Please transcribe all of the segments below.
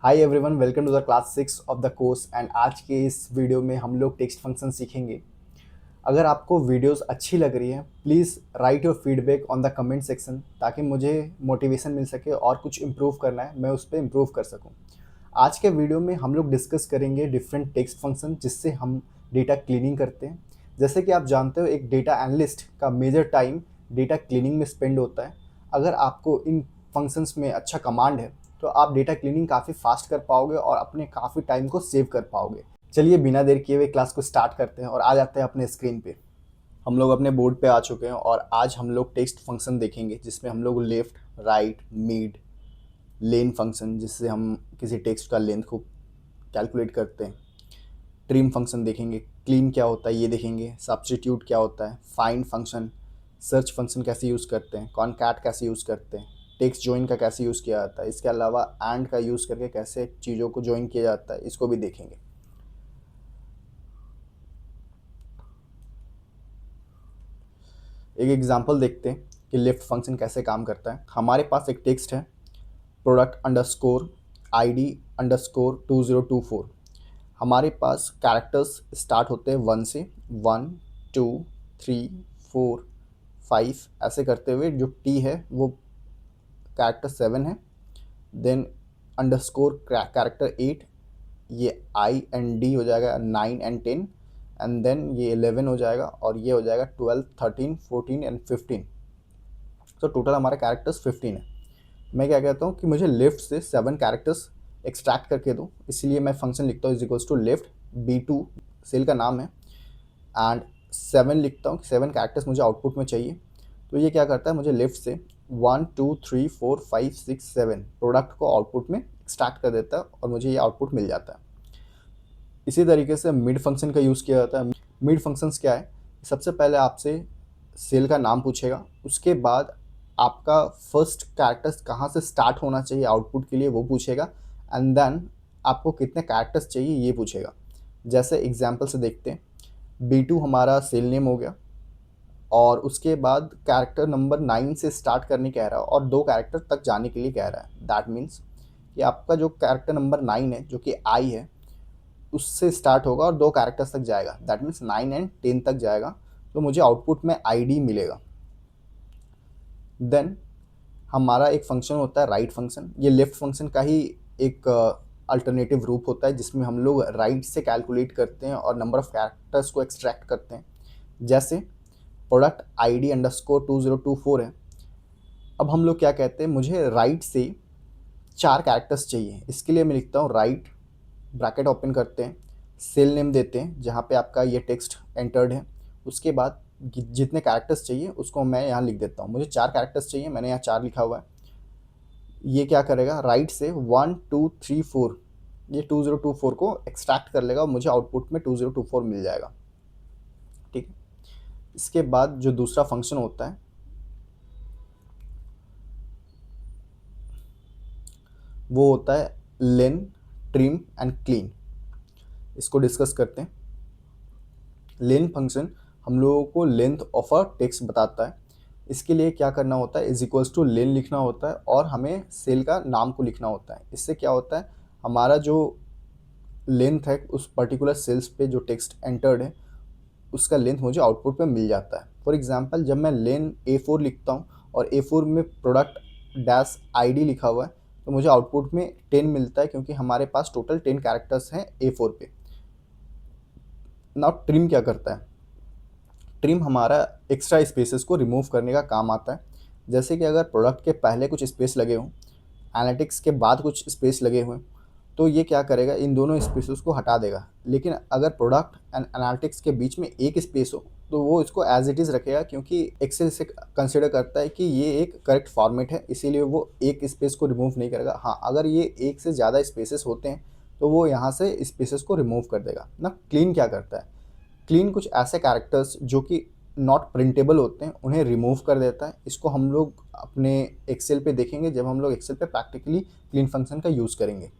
Hi everyone, welcome to the class 6 of the course. And आज के इस video में हम लोग टेक्स्ट फंक्शन सीखेंगे। अगर आपको वीडियोस अच्छी लग रही है, please write your feedback on the comment section, ताकि मुझे मोटिवेशन मिल सके और कुछ इम्प्रूव करना है मैं उस पर इम्प्रूव कर सकूं। आज के वीडियो में हम लोग डिस्कस करेंगे डिफरेंट टेक्स्ट फंक्शन जिससे हम डेटा क्लीनिंग करते हैं। जैसे कि आप जानते हो, एक डेटा एनालिस्ट का मेजर टाइम डेटा क्लीनिंग में स्पेंड होता है। अगर आपको इन फंक्शंस में अच्छा कमांड है तो आप डेटा क्लीनिंग काफ़ी फास्ट कर पाओगे और अपने काफ़ी टाइम को सेव कर पाओगे। चलिए बिना देर किए हुए क्लास को स्टार्ट करते हैं और आ जाते हैं अपने स्क्रीन पे। हम लोग अपने बोर्ड पे आ चुके हैं और आज हम लोग टेक्स्ट फंक्शन देखेंगे जिसमें हम लोग left, right, mid, len function जिससे हम किसी टेक्स्ट का लेंथ को कैलकुलेट करते हैं। ट्रिम फंक्शन देखेंगे, क्लीन क्या होता है ये देखेंगे, सब्स्टिट्यूट क्या होता है, फाइंड फंक्शन, सर्च फंक्शन कैसे यूज़ करते हैं, कॉनकैट कैसे यूज़ करते हैं, टेक्स्ट जॉइन का कैसे यूज़ किया जाता है, इसके अलावा एंड का यूज़ करके कैसे चीज़ों को जॉइन किया जाता है, इसको भी देखेंगे। एक एग्जांपल देखते हैं कि लेफ्ट फंक्शन कैसे काम करता है। हमारे पास एक टेक्स्ट है, प्रोडक्ट अंडरस्कोर ID अंडरस्कोर 2024। हमारे पास कैरेक्टर्स स्टार्ट होते हैं 1 से, 1 2 3 4 5 ऐसे करते हुए जो टी है वो कैरेक्टर 7 है। देन अंडरस्कोर कैरेक्टर 8, ये आई एंड डी हो जाएगा 9 एंड 10, एंड देन ये 11 हो जाएगा और ये हो जाएगा 12 13 14 एंड 15। तो टोटल हमारे कैरेक्टर्स 15 है। मैं क्या कहता हूँ कि मुझे लेफ्ट से 7 कैरेक्टर्स एक्सट्रैक्ट करके दो, इसलिए मैं फंक्शन लिखता हूँ is equals to left B2, cell का नाम है, एंड 7 लिखता हूँ कि 7 कैरेक्टर्स मुझे आउटपुट में चाहिए। तो ये क्या करता है, मुझे लेफ्ट से 1 2 3 4 5 6 7 प्रोडक्ट को आउटपुट में एक्सट्रैक्ट कर देता है और मुझे ये आउटपुट मिल जाता है। इसी तरीके से मिड फंक्शन का यूज़ किया जाता है। मिड फंक्शंस क्या है, सबसे पहले आपसे सेल का नाम पूछेगा, उसके बाद आपका फर्स्ट कैरेक्टर्स कहाँ से स्टार्ट होना चाहिए आउटपुट के लिए वो पूछेगा, एंड देन आपको कितने कैरेक्टर्स चाहिए ये पूछेगा। जैसे एग्जांपल से देखते हैं, B2 हमारा सेल नेम हो गया और उसके बाद कैरेक्टर नंबर 9 से स्टार्ट करने कह रहा है और 2 कैरेक्टर तक जाने के लिए कह रहा है। दैट मीन्स कि आपका जो कैरेक्टर नंबर 9 है जो कि आई है उससे स्टार्ट होगा और 2 कैरेक्टर्स तक जाएगा। दैट मीन्स 9 एंड 10 तक जाएगा, तो मुझे आउटपुट में ID मिलेगा। देन हमारा एक फंक्शन होता है राइट फंक्शन। ये लेफ्ट फंक्शन का ही एक अल्टरनेटिव रूप होता है जिसमें हम लोग राइट से कैलकुलेट करते हैं और नंबर ऑफ कैरेक्टर्स को एक्सट्रैक्ट करते हैं। जैसे प्रोडक्ट ID अंडरस्कोर 2024 है। अब हम लोग क्या कहते हैं, मुझे राइट से 4 कैरेक्टर्स चाहिए। इसके लिए मैं लिखता हूँ राइट, ब्रैकेट ओपन करते हैं, सेल नेम देते हैं जहाँ पे आपका ये टेक्स्ट एंटर्ड है। उसके बाद जितने कैरेक्टर्स चाहिए उसको मैं यहाँ लिख देता हूँ। मुझे 4 कैरेक्टर्स चाहिए, मैंने यहाँ 4 लिखा हुआ है। ये क्या करेगा, राइट से 1 2 3 4 ये 2024 को एक्सट्रैक्ट कर लेगा और मुझे आउटपुट में 2024 मिल जाएगा। ठीक है। इसके बाद जो दूसरा फंक्शन होता है वो होता है लेन, ट्रिम एंड क्लीन। इसको डिस्कस करते हैं। लेन फंक्शन हम लोगों को लेंथ ऑफ अ टेक्स्ट बताता है। इसके लिए क्या करना होता है, इज इक्वल्स टू लेन लिखना होता है और हमें सेल का नाम को लिखना होता है। इससे क्या होता है, हमारा जो लेंथ है उस पर्टिकुलर सेल्स पे जो टेक्स्ट एंटर्ड है उसका लेंथ मुझे आउटपुट में मिल जाता है। फॉर एग्जांपल, जब मैं लेन A4 लिखता हूँ और A4 में प्रोडक्ट डैश ID लिखा हुआ है तो मुझे आउटपुट में 10 मिलता है, क्योंकि हमारे पास टोटल 10 कैरेक्टर्स हैं A4 पे। नाउ ट्रिम क्या करता है, ट्रिम हमारा एक्स्ट्रा स्पेसेस को रिमूव करने का काम आता है। जैसे कि अगर प्रोडक्ट के पहले कुछ स्पेस लगे हों, एनालिटिक्स के बाद कुछ स्पेस लगे हुए, तो ये क्या करेगा, इन दोनों स्पेसेस को हटा देगा। लेकिन अगर प्रोडक्ट एंड एनालिटिक्स के बीच में एक स्पेस हो तो वो इसको एज इट इज़ रखेगा, क्योंकि एक्सेल से कंसिडर करता है कि ये एक करेक्ट फॉर्मेट है, इसीलिए वो एक स्पेस को रिमूव नहीं करेगा। हाँ, अगर ये एक से ज़्यादा स्पेसेस होते हैं तो वो यहाँ से स्पेसेस को रिमूव कर देगा ना। क्लीन क्या करता है, क्लीन कुछ ऐसे कैरेक्टर्स जो कि नॉट प्रिंटेबल होते हैं उन्हें रिमूव कर देता है। इसको हम लोग अपने एक्सेल पे देखेंगे जब हम लोग एक्सेल पे प्रैक्टिकली क्लीन फंक्शन का यूज़ करेंगे।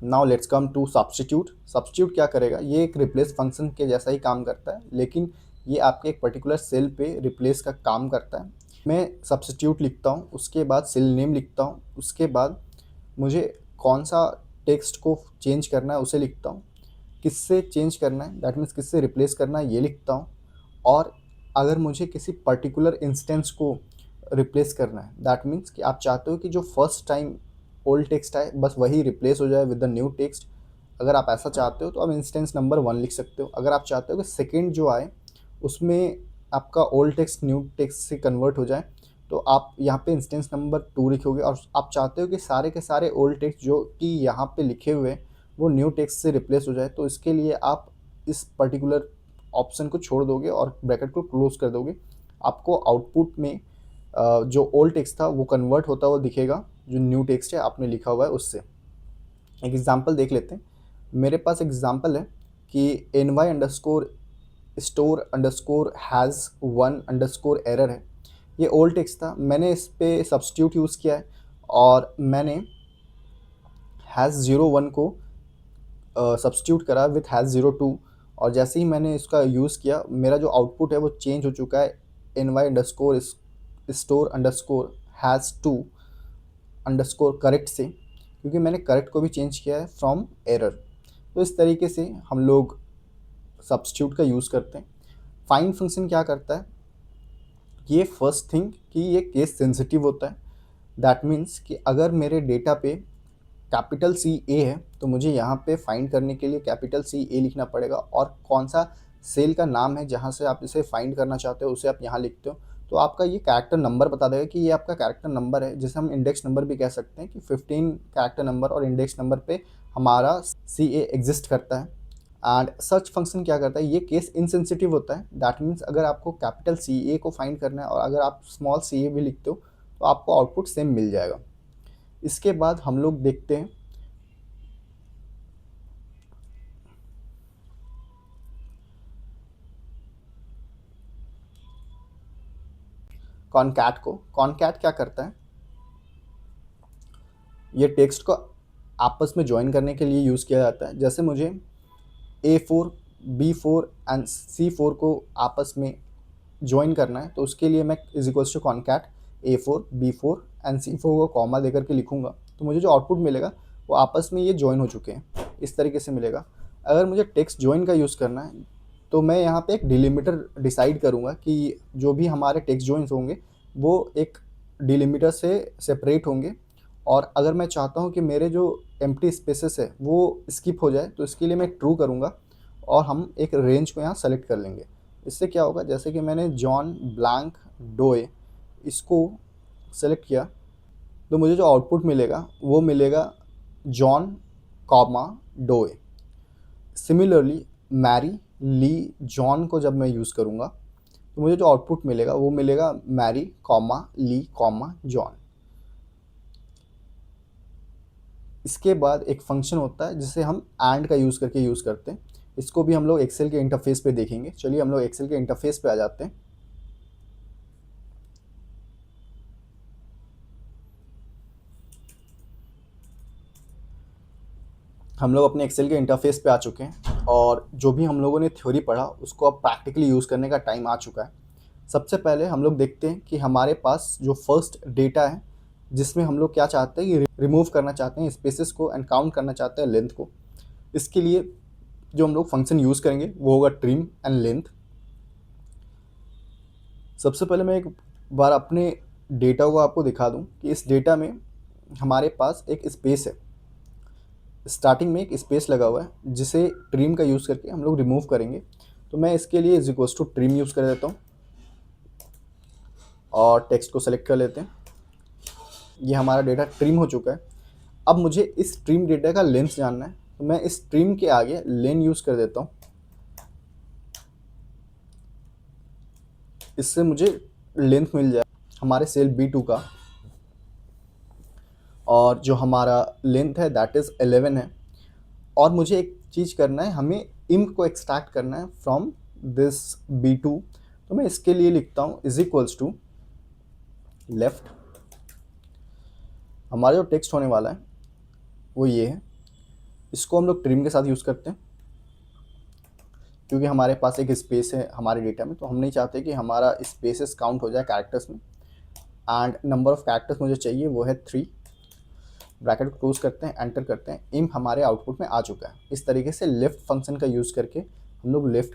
Now let's come to substitute. Substitute क्या करेगा, ये एक रिप्लेस फंक्शन के जैसा ही काम करता है, लेकिन ये आपके एक पर्टिकुलर सेल पे रिप्लेस का काम करता है। मैं सब्स्टिट्यूट लिखता हूँ, उसके बाद सेल नेम लिखता हूँ, उसके बाद मुझे कौन सा टेक्स्ट को चेंज करना है उसे लिखता हूँ, किससे चेंज करना है दैट मीन्स किससे रिप्लेस करना है ये लिखता हूँ, और अगर मुझे किसी पर्टिकुलर इंस्टेंस को रिप्लेस करना है दैट मीन्स कि आप चाहते हो कि जो फर्स्ट टाइम ओल्ड टेक्स्ट आए बस वही रिप्लेस हो जाए विद द न्यू टेक्स्ट। अगर आप ऐसा चाहते हो तो आप इंस्टेंस नंबर 1 लिख सकते हो। अगर आप चाहते हो कि सेकेंड जो आए उसमें आपका ओल्ड टेक्स्ट न्यू टेक्स्ट से कन्वर्ट हो जाए तो आप यहाँ पे इंस्टेंस नंबर 2 लिखोगे। और आप चाहते हो कि सारे के सारे ओल्ड टेक्स्ट जो कि यहाँ पे लिखे हुए हैं वो न्यू टेक्स्ट से रिप्लेस हो जाए, तो इसके लिए आप इस पर्टिकुलर ऑप्शन को छोड़ दोगे और ब्रैकेट को क्लोज कर दोगे। आपको आउटपुट में जो ओल्ड टेक्स्ट था वो कन्वर्ट होता हुआ दिखेगा जो न्यू टेक्स्ट है आपने लिखा हुआ है उससे। एक एग्जांपल देख लेते हैं। मेरे पास एग्जांपल है कि ny underscore store underscore has 1 underscore error है। ये ओल्ड टेक्स्ट था, मैंने इस पे सब्स्टिट्यूट यूज़ किया है और मैंने हैज़ 01 को सब्स्टिट्यूट करा विथ हैज़ 02, और जैसे ही मैंने इसका यूज़ किया मेरा जो आउटपुट है वो चेंज हो चुका है ny underscore store underscore has 2 underscore correct से, क्योंकि मैंने करेक्ट को भी चेंज किया है फ्रॉम एरर। तो इस तरीके से हम लोग सब्स्टिट्यूट का यूज़ करते हैं। फाइंड फंक्शन क्या करता है, ये फर्स्ट थिंग कि ये केस सेंसिटिव होता है। दैट मीन्स कि अगर मेरे डेटा पे कैपिटल सी ए है तो मुझे यहाँ पे फाइंड करने के लिए कैपिटल सी ए लिखना पड़ेगा, और कौन सा सेल का नाम है जहाँ से आप इसे फाइंड करना चाहते हो उसे आप यहाँ लिखते हो तो आपका ये कैरेक्टर नंबर बता देगा कि ये आपका कैरेक्टर नंबर है, जिसे हम इंडेक्स नंबर भी कह सकते हैं कि 15 कैरेक्टर नंबर और इंडेक्स नंबर पे हमारा सी ए एग्जिस्ट करता है। एंड सर्च फंक्शन क्या करता है, ये केस इनसेंसिटिव होता है। दैट मीन्स अगर आपको कैपिटल सी ए को फाइंड करना है और अगर आप स्मॉल सी ए भी लिखते हो तो आपको आउटपुट सेम मिल जाएगा। इसके बाद हम लोग देखते हैं कॉनकैट को। कॉनकैट क्या करता है, ये टेक्स्ट को आपस में ज्वाइन करने के लिए यूज़ किया जाता है। जैसे मुझे A4 B4 एंड C4 को आपस में ज्वाइन करना है तो उसके लिए मैं is equals to concat A4 B4 and C4 को कॉमा देकर के लिखूंगा तो मुझे जो आउटपुट मिलेगा वो आपस में ये ज्वाइन हो चुके हैं, इस तरीके से मिलेगा। अगर मुझे टेक्स्ट ज्वाइन का यूज़ करना है तो मैं यहाँ पे एक डिलिमिटर डिसाइड करूँगा कि जो भी हमारे टेक्स्ट ज्वाइंस होंगे वो एक डिलिमिटर से सेपरेट होंगे, और अगर मैं चाहता हूँ कि मेरे जो एम्प्टी स्पेसेस है वो स्किप हो जाए तो इसके लिए मैं ट्रू करूँगा और हम एक रेंज को यहाँ सेलेक्ट कर लेंगे। इससे क्या होगा, जैसे कि मैंने जॉन ब्लैंक डोए इसको सेलेक्ट किया तो मुझे जो आउटपुट मिलेगा वो मिलेगा जॉन कॉमा डोए। सिमिलरली मैरी ली जॉन को जब मैं यूज़ करूँगा तो मुझे जो आउटपुट मिलेगा वो मिलेगा मैरी कॉमा ली कॉमा जॉन। इसके बाद एक फंक्शन होता है जिसे हम एंड का यूज़ करके यूज़ करते हैं। इसको भी हम लोग एक्सेल के इंटरफेस पे देखेंगे। चलिए हम लोग एक्सेल के इंटरफेस पे आ जाते हैं। हम लोग अपने एक्सेल के इंटरफेस पे आ चुके हैं और जो भी हम लोगों ने थ्योरी पढ़ा उसको अब प्रैक्टिकली यूज़ करने का टाइम आ चुका है। सबसे पहले हम लोग देखते हैं कि हमारे पास जो फर्स्ट डेटा है जिसमें हम लोग क्या चाहते हैं कि रिमूव करना चाहते हैं स्पेसेस को एंड काउंट करना चाहते हैं लेंथ को। इसके लिए जो हम लोग फंक्शन यूज़ करेंगे वो होगा ट्रिम एंड लेंथ। सबसे पहले मैं एक बार अपने डेटा को आपको दिखा दूं कि इस डेटा में हमारे पास एक स्पेस है, स्टार्टिंग में एक स्पेस लगा हुआ है जिसे ट्रिम का यूज़ करके हम लोग रिमूव करेंगे। तो मैं इसके लिए is equals to trim use कर देता हूँ और टेक्स्ट को सेलेक्ट कर लेते हैं। ये हमारा डेटा ट्रिम हो चुका है। अब मुझे इस ट्रिम डेटा का लेंथ जानना है तो मैं इस ट्रिम के आगे लेन यूज़ कर देता हूँ। इससे मुझे लेंथ मिल जाए हमारे सेल B2 का, और जो हमारा लेंथ है दैट इज़ 11 है। और मुझे एक चीज़ करना है, हमें इम्प को एक्सट्रैक्ट करना है फ्रॉम दिस B2। तो मैं इसके लिए लिखता हूँ इज इक्वल्स टू लेफ्ट। हमारा जो टेक्स्ट होने वाला है वो ये है, इसको हम लोग ट्रिम के साथ यूज़ करते हैं। क्योंकि हमारे पास एक स्पेस है हमारे डेटा में, तो हम नहीं चाहते कि हमारा स्पेसेस काउंट हो जाए कैरेक्टर्स में। एंड नंबर ऑफ कैरेक्टर्स मुझे चाहिए वो है 3। ब्रैकेट को क्लोज करते हैं, एंटर करते हैं, इम हमारे आउटपुट में आ चुका है। इस तरीके से लिफ्ट फंक्शन का यूज़ करके हम लोग लिफ्ट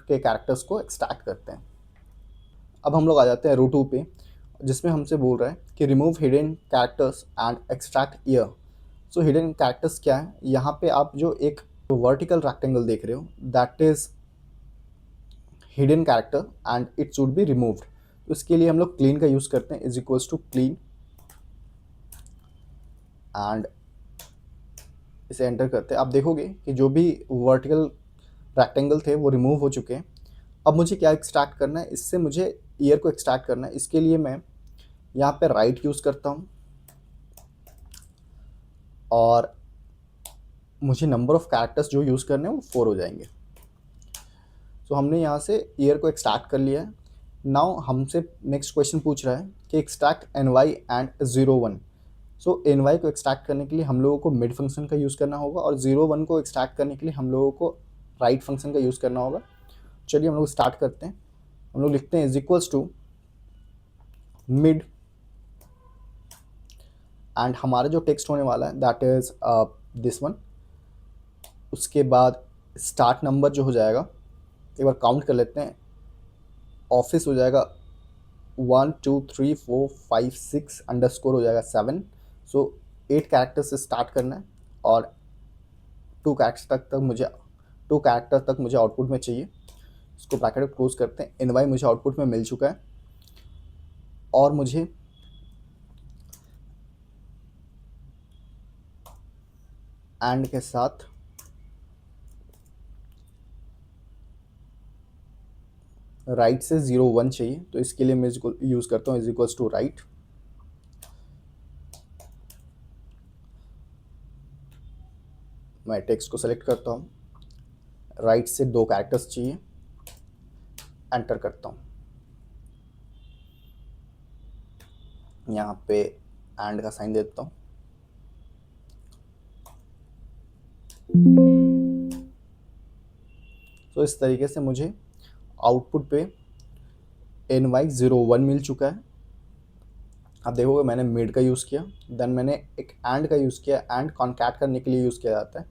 के कैरेक्टर्स को एक्सट्रैक्ट करते हैं। अब हम लोग आ जाते हैं रो 2 पे, जिसमें हमसे बोल रहा है कि remove hidden characters and extract year. So hidden characters क्या है, यहाँ पे आप जो एक वर्टिकल रेक्टेंगल देख रहे हो that is hidden character and it should be removed. तो इसके लिए हम लोग क्लीन का यूज़ करते हैं, is equals to clean, and इसे एंटर करते हैं। आप देखोगे कि जो भी वर्टिकल रेक्टेंगल थे वो रिमूव हो चुके हैं। अब मुझे क्या एक्सट्रैक्ट करना है, इससे मुझे ईयर को एक्सट्रैक्ट करना है। इसके लिए मैं यहाँ पे राइट यूज़ करता हूँ और मुझे नंबर ऑफ कैरेक्टर्स जो यूज़ करने हैं वो 4 हो जाएंगे। तो हमने यहाँ से ईयर को एक्सट्रैक्ट कर लिया है। नाउ हमसे नेक्स्ट क्वेश्चन पूछ रहा है कि extract NY and 0 1। So NY को एक्सट्रैक्ट करने के लिए हम लोगों को मिड फंक्शन का यूज़ करना होगा और 0 1 को एक्सट्रैक्ट करने के लिए हम लोगों को राइट फंक्शन का यूज़ करना होगा। चलिए हम लोग स्टार्ट करते हैं। हम लोग लिखते हैं is equals to mid, and हमारा जो टेक्स्ट होने वाला है दैट इज दिस वन। उसके बाद स्टार्ट नंबर जो हो जाएगा, एक बार काउंट कर लेते हैं, ऑफिस हो जाएगा 1 2 3 4 5 6 अंडरस्कोर हो जाएगा 7। सो 8 कैरेक्टर से स्टार्ट करना है और 2 कैरेक्टर तक मुझे आउटपुट में चाहिए। इसको ब्रैकेट क्लोज करते हैं। NY मुझे आउटपुट में मिल चुका है और मुझे एंड के साथ राइट से 0 1 चाहिए। तो इसके लिए मैं इसको यूज़ करता हूँ इज इक्वल्स टू राइट, मैं टेक्स्ट को सेलेक्ट करता हूँ, राइट से 2 कैरेक्टर्स चाहिए, एंटर करता हूँ। यहाँ पे एंड का साइन दे देता हूँ। तो इस तरीके से मुझे आउटपुट पे NY 0 1 मिल चुका है। आप देखोगे मैंने मिड का यूज़ किया, देन मैंने एक एंड का यूज़ किया, एंड कॉन्कैट करने के लिए यूज़ किया जाता है।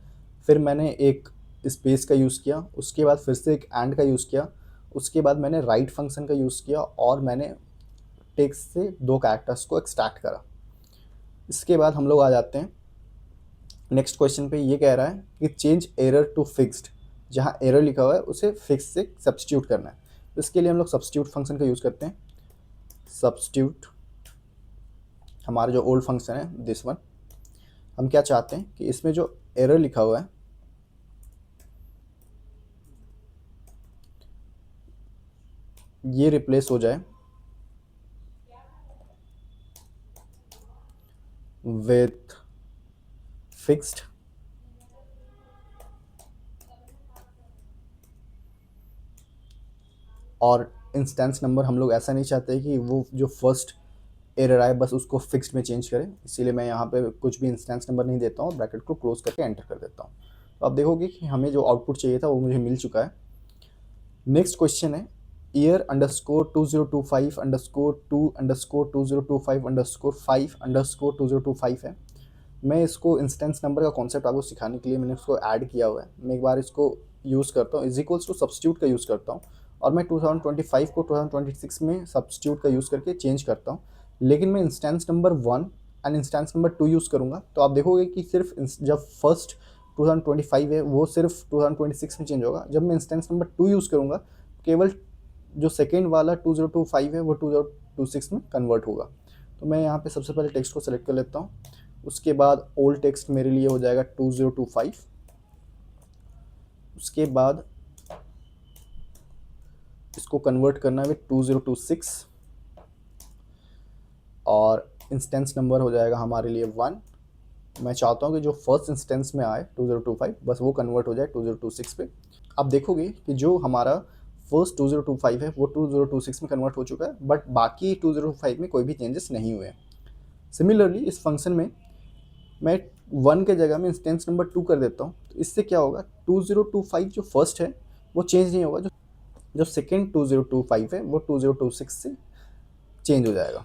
फिर मैंने एक स्पेस का यूज़ किया, उसके बाद फिर से एक एंड का यूज़ किया, उसके बाद मैंने राइट फंक्शन का यूज़ किया और मैंने टेक्स्ट से 2 कैरेक्टर्स को एक्सट्रैक्ट करा। इसके बाद हम लोग आ जाते हैं नेक्स्ट क्वेश्चन पे। ये कह रहा है कि चेंज एरर टू फिक्स्ड, जहाँ एरर लिखा हुआ है उसे फिक्स से सब्स्टिट्यूट करना है। तो इसके लिए हम लोग सब्स्टिट्यूट फंक्शन का यूज़ करते हैं। सब्स्टिट्यूट हमारा जो ओल्ड फंक्शन है दिस वन, हम क्या चाहते हैं कि इसमें जो एरर लिखा हुआ है ये रिप्लेस हो जाए विथ फिक्स्ड, और इंस्टेंस नंबर हम लोग ऐसा नहीं चाहते कि वो जो फर्स्ट एरर आए बस उसको फिक्स्ड में चेंज करें। इसीलिए मैं यहाँ पे कुछ भी इंस्टेंस नंबर नहीं देता हूँ, ब्रैकेट को क्लोज करके एंटर कर देता हूँ। तो आप देखोगे कि हमें जो आउटपुट चाहिए था वो मुझे मिल चुका है। नेक्स्ट क्वेश्चन है year underscore 2025 underscore 2 underscore 2025 underscore 5 underscore 2025 है। मैं इसको इंस्टेंस नंबर का कॉन्सेप्ट आपको सिखाने के लिए मैंने इसको ऐड किया हुआ है। मैं एक बार इसको यूज़ करता हूँ, इज इक्वल्स टू सब्स्टिट्यूट का यूज़ करता हूँ और मैं 2025 को 2026 में सब्स्टिट्यूट का यूज़ करके चेंज करता हूँ। लेकिन मैं instance number 1 and instance number 2 use करूँगा तो आप देखोगे कि सिर्फ जब फर्स्ट 2025 है वो सिर्फ 2026 में चेंज होगा। जब मैं इंस्टेंस नंबर 2 यूज़ करूँगा केवल जो सेकेंड वाला 2025 है वो 2026 में कन्वर्ट होगा। तो मैं यहाँ पे सबसे पहले टेक्स्ट को सेलेक्ट कर लेता हूँ। उसके बाद ओल्ड टेक्स्ट मेरे लिए हो जाएगा 2025। उसके बाद इसको कन्वर्ट करना है विद 2026 और इंस्टेंस नंबर हो जाएगा हमारे लिए 1। मैं चाहता हूँ कि जो फर्स्ट इंस्टेंस में आए 2025 बस वो कन्वर्ट हो जाए 2026 पे। आप देखोगे कि जो हमारा फर्स्ट 2025 है वो 2026 में कन्वर्ट हो चुका है, बट बाकी 2025 में कोई भी चेंजेस नहीं हुए। सिमिलरली इस फंक्शन में मैं 1 के जगह में इंस्टेंस नंबर 2 कर देता हूँ तो इससे क्या होगा, 2025 जो फर्स्ट है वो चेंज नहीं होगा, जो सेकेंड 2025 है वो 2026 से चेंज हो जाएगा।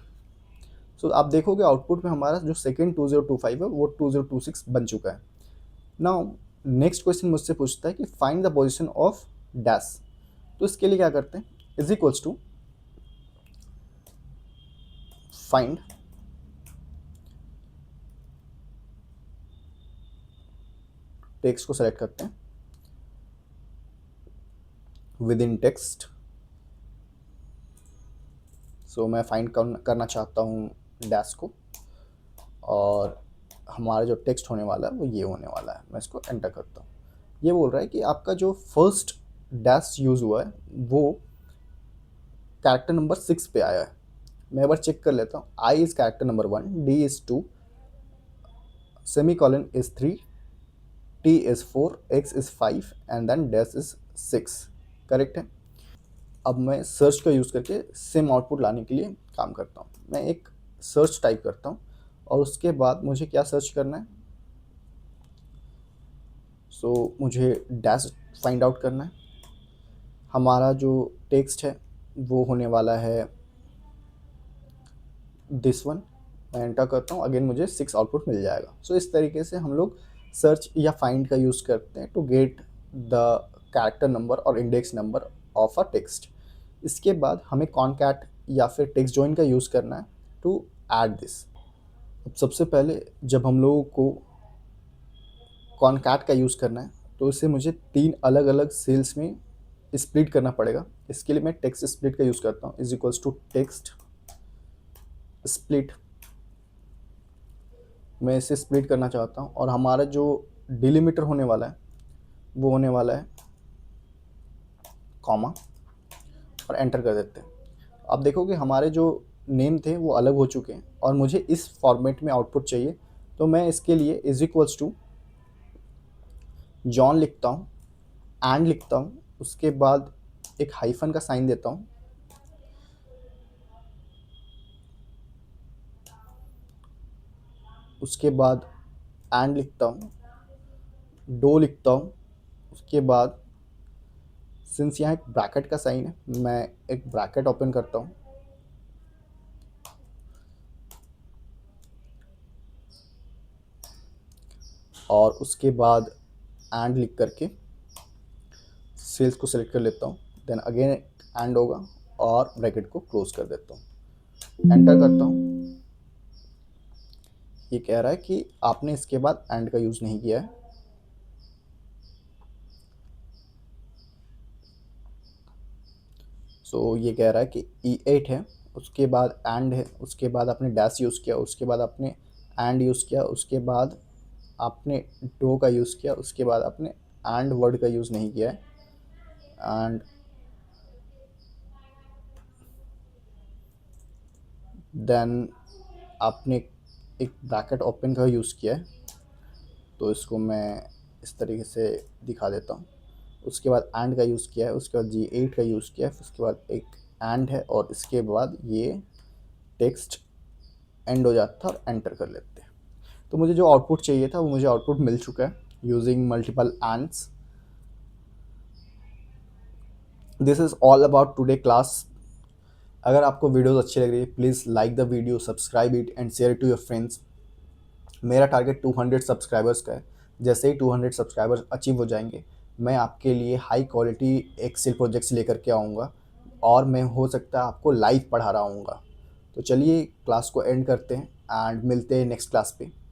सो आप देखोगे आउटपुट में हमारा जो सेकेंड 2025 है वो 2026 बन चुका है। नाउ नेक्स्ट क्वेश्चन मुझसे पूछता है कि find the position of dash. तो इसके लिए क्या करते हैं, is equals to find text को सेलेक्ट करते हैं, विद इन टेक्स्ट। सो मैं फाइंड करना चाहता हूँ डैश को, और हमारा जो टेक्स्ट होने वाला है वो ये होने वाला है। मैं इसको एंटर करता हूँ। ये बोल रहा है कि आपका जो फर्स्ट डैश यूज़ हुआ है वो कैरेक्टर नंबर 6 पे आया है। मैं एक बार चेक कर लेता हूँ। I is character number 1, D is 2, semicolon is 3, T is 4, X is 5 and then dash is 6। Correct है। अब मैं सर्च का यूज़ करके सेम आउटपुट लाने के लिए काम करता हूँ। मैं एक सर्च टाइप करता हूँ और उसके बाद मुझे क्या सर्च करना है, मुझे डैश फाइंड आउट करना है। हमारा जो टेक्स्ट है वो होने वाला है दिस वन। मैं एंटर करता हूँ, अगेन मुझे 6 आउटपुट मिल जाएगा। इस तरीके से हम लोग सर्च या फाइंड का यूज़ करते हैं to get the character number और index number of a text. इसके बाद हमें कॉनकैट या फिर टेक्स्ट जॉइन का यूज़ करना है टू ऐड दिस। अब सबसे पहले जब हम लोगों को कॉनकैट का यूज़ करना है तो इसे मुझे 3 अलग अलग सेल्स में स्प्लिट करना पड़ेगा। इसके लिए मैं टेक्स्ट स्प्लिट का यूज़ करता हूँ, is equals to text split. मैं इसे स्प्लिट करना चाहता हूँ और हमारा जो डिलिमीटर होने वाला है वो होने वाला है कॉमा, और एंटर कर देते हैं। आप देखोगे हमारे जो नेम थे वो अलग हो चुके हैं और मुझे इस फॉर्मेट में आउटपुट चाहिए। तो मैं इसके लिए इज इक्वल्स टू जॉन लिखता हूँ, एंड लिखता हूँ, उसके बाद एक हाइफन का साइन देता हूँ, उसके बाद एंड लिखता हूँ, डो लिखता हूँ, उसके बाद सिंस यहाँ एक ब्रैकेट का साइन है मैं एक ब्रैकेट ओपन करता हूँ, और उसके बाद एंड लिख करके सेल्स को सेलेक्ट कर लेता हूँ। देन अगेन एंड होगा और ब्रैकेट को क्लोज कर देता हूँ, एंटर करता हूँ। ये कह रहा है कि आपने इसके बाद एंड का यूज़ नहीं किया है। ये कह रहा है कि E8 है, उसके बाद एंड है, उसके बाद आपने डैश यूज़ किया, उसके बाद आपने एंड यूज़ किया, उसके बाद आपने डो का यूज़ किया, उसके बाद आपने एंड वर्ड का यूज़ नहीं किया है, एंड देन आपने एक ब्रैकेट ओपन का यूज़ किया है। तो इसको मैं इस तरीके से दिखा देता हूँ। उसके बाद एंड का यूज़ किया है, उसके बाद G8 का यूज़ किया है, उसके बाद एक एंड है, और इसके बाद ये टेक्स्ट एंड हो जाता है और एंटर कर लेते हैं। तो मुझे जो आउटपुट चाहिए था वो मुझे आउटपुट मिल चुका है using multiple ends. This is all about today class. अगर आपको वीडियोस अच्छी लग रही है please like the video, subscribe it and share it to your friends. मेरा टारगेट 200 सब्सक्राइबर्स का है। जैसे ही 200 सब्सक्राइबर्स अचीव हो जाएंगे मैं आपके लिए हाई क्वालिटी एक्सेल प्रोजेक्ट्स लेकर के आऊँगा, और मैं हो सकता है आपको लाइव पढ़ा रहा हूँगा। तो चलिए क्लास को एंड करते हैं एंड मिलते हैं नेक्स्ट क्लास पे।